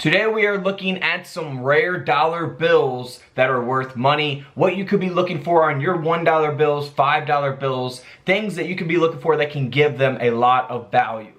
Today we are looking at some rare dollar bills that are worth money, what you could be looking for on your $1 bills, $5 bills, things that you could be looking for that can give them a lot of value.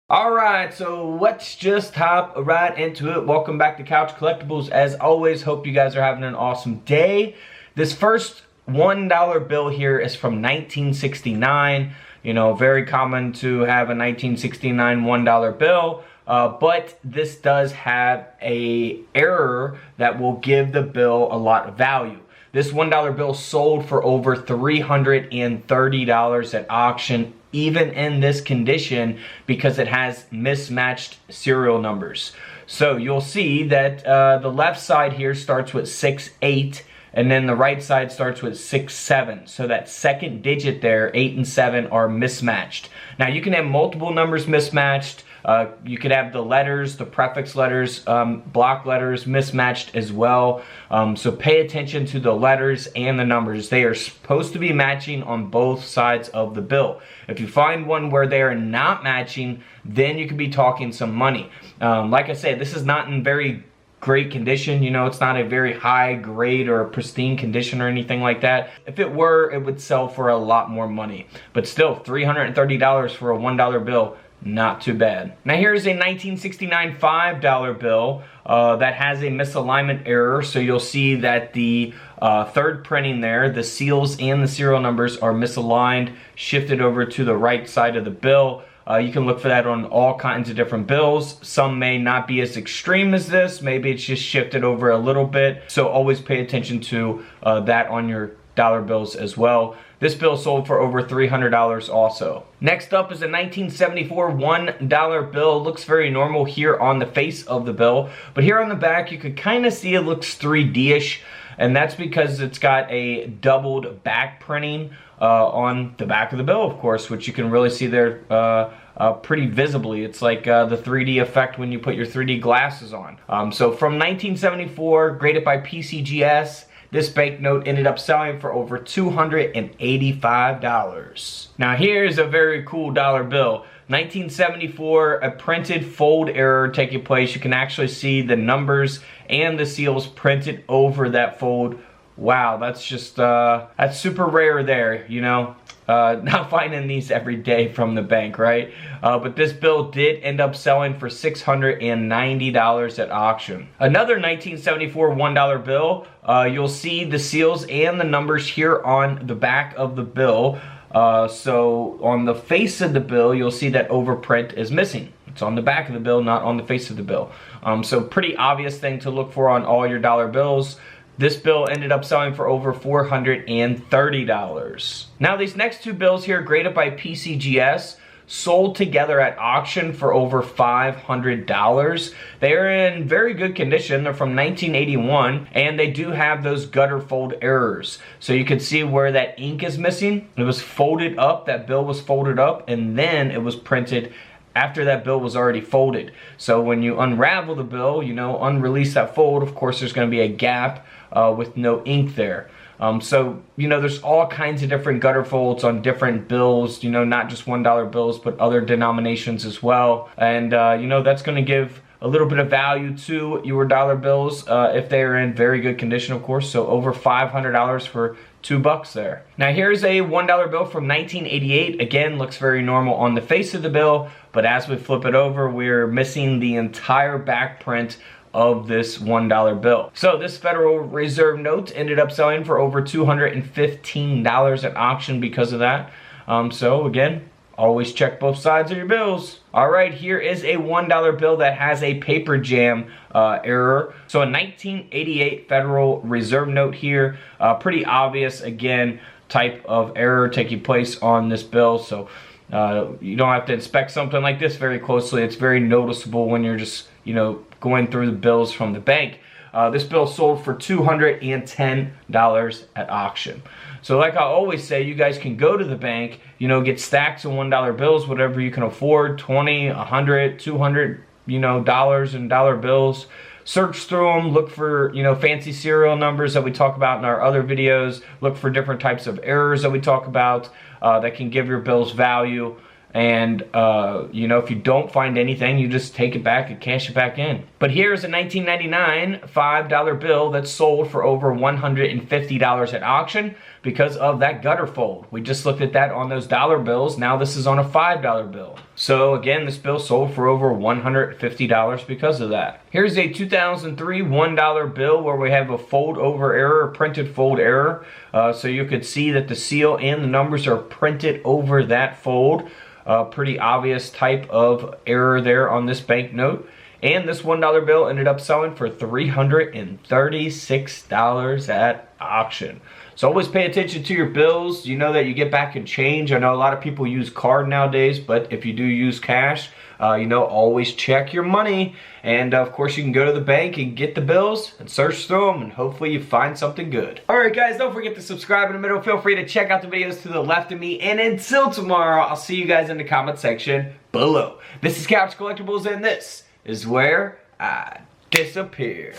Alright, so let's just hop right into it. Welcome back to Couch Collectibles. As always, hope you guys are having an awesome day. This first $1 bill here is from 1969. You know, very common to have a 1969 $1 bill. But this does have a error that will give the bill a lot of value. This $1 bill sold for over $330 at auction, even in this condition, because it has mismatched serial numbers. So you'll see that the left side here starts with 68, and then the right side starts with 67. So that second digit there, 8 and 7, are mismatched. Now you can have multiple numbers mismatched. You could have the letters, the prefix letters, block letters mismatched as well. So pay attention to the letters and the numbers. They are supposed to be matching on both sides of the bill. If you find one where they are not matching, then you could be talking some money. Like I said, this is not in very great condition. You know, it's not a very high grade or pristine condition or anything like that. If it were, it would sell for a lot more money. But still, $330 for a $1 bill, not too bad. Now here's a 1969 $5 bill that has a misalignment error. So you'll see that the third printing there, the seals and the serial numbers are misaligned, shifted over to the right side of the bill. You can look for that on all kinds of different bills. Some may not be as extreme as this. Maybe it's just shifted over a little bit. So always pay attention to that on your dollar bills as well. This bill sold for over $300 also. Next up is a 1974 $1 bill. Looks very normal here on the face of the bill, but here on the back you could kind of see it looks 3D-ish, and that's because it's got a doubled back printing on the back of the bill, of course, which you can really see there pretty visibly. It's like the 3D effect when you put your 3D glasses on. So from 1974, graded by PCGS, this banknote ended up selling for over $285. Now here's a very cool dollar bill. 1974, a printed fold error taking place. You can actually see the numbers and the seals printed over that fold. Wow, that's just, that's super rare there, you know. Not finding these every day from the bank, right? But this bill did end up selling for $690 at auction. Another 1974 $1 bill, you'll see the seals and the numbers here on the back of the bill. So on the face of the bill, you'll see that overprint is missing. It's on the back of the bill, not on the face of the bill. So pretty obvious thing to look for on all your dollar bills. This bill ended up selling for over $430. Now these next two bills here, graded by PCGS, sold together at auction for over $500. They are in very good condition. They're from 1981, and they do have those gutter fold errors. So you can see where that ink is missing. It was folded up, that bill was folded up, and then it was printed after that bill was already folded. So when you unravel the bill, you know, unrelease that fold, of course there's going to be a gap with no ink there. So, you know, there's all kinds of different gutter folds on different bills, you know, not just $1 bills, but other denominations as well. And, you know, that's going to give a little bit of value to your dollar bills if they are in very good condition, of course. So over $500 for $2 there. Now here's a $1 bill from 1988. Again, looks very normal on the face of the bill, but as we flip it over, we're missing the entire back print of this $1 bill. So this Federal Reserve note ended up selling for over $215 at auction because of that. So again, always check both sides of your bills. All right, here is a $1 bill that has a paper jam error. So a 1988 Federal Reserve note here. Pretty obvious, again, type of error taking place on this bill. So you don't have to inspect something like this very closely. It's very noticeable when you're just, you know, going through the bills from the bank. This bill sold for $210 at auction. So like I always say, you guys can go to the bank, you know, get stacks of $1 bills, whatever you can afford, 20, 100, 200, you know, dollars and dollar bills. search through them, look for, you know, fancy serial numbers that we talk about in our other videos, look for different types of errors that we talk about that can give your bills value. And, you know, if you don't find anything, you just take it back and cash it back in. But here's a 1999 $5 bill that's sold for over $150 at auction because of that gutter fold. We just looked at that on those dollar bills. Now this is on a $5 bill. So again, this bill sold for over $150 because of that. Here's a 2003 $1 bill where we have a fold over error, a printed fold error. So you could see that the seal and the numbers are printed over that fold. Pretty obvious type of error there on this banknote. And this $1 bill ended up selling for $336 at auction. So always pay attention to your bills. You know that you get back in change. I know a lot of people use card nowadays, but if you do use cash, you know, always check your money. And of course, you can go to the bank and get the bills and search through them, and hopefully you find something good. All right, guys, don't forget to subscribe in the middle. Feel free to check out the videos to the left of me. And until tomorrow, I'll see you guys in the comment section below. This is Couch Collectibles, and this is where I disappear.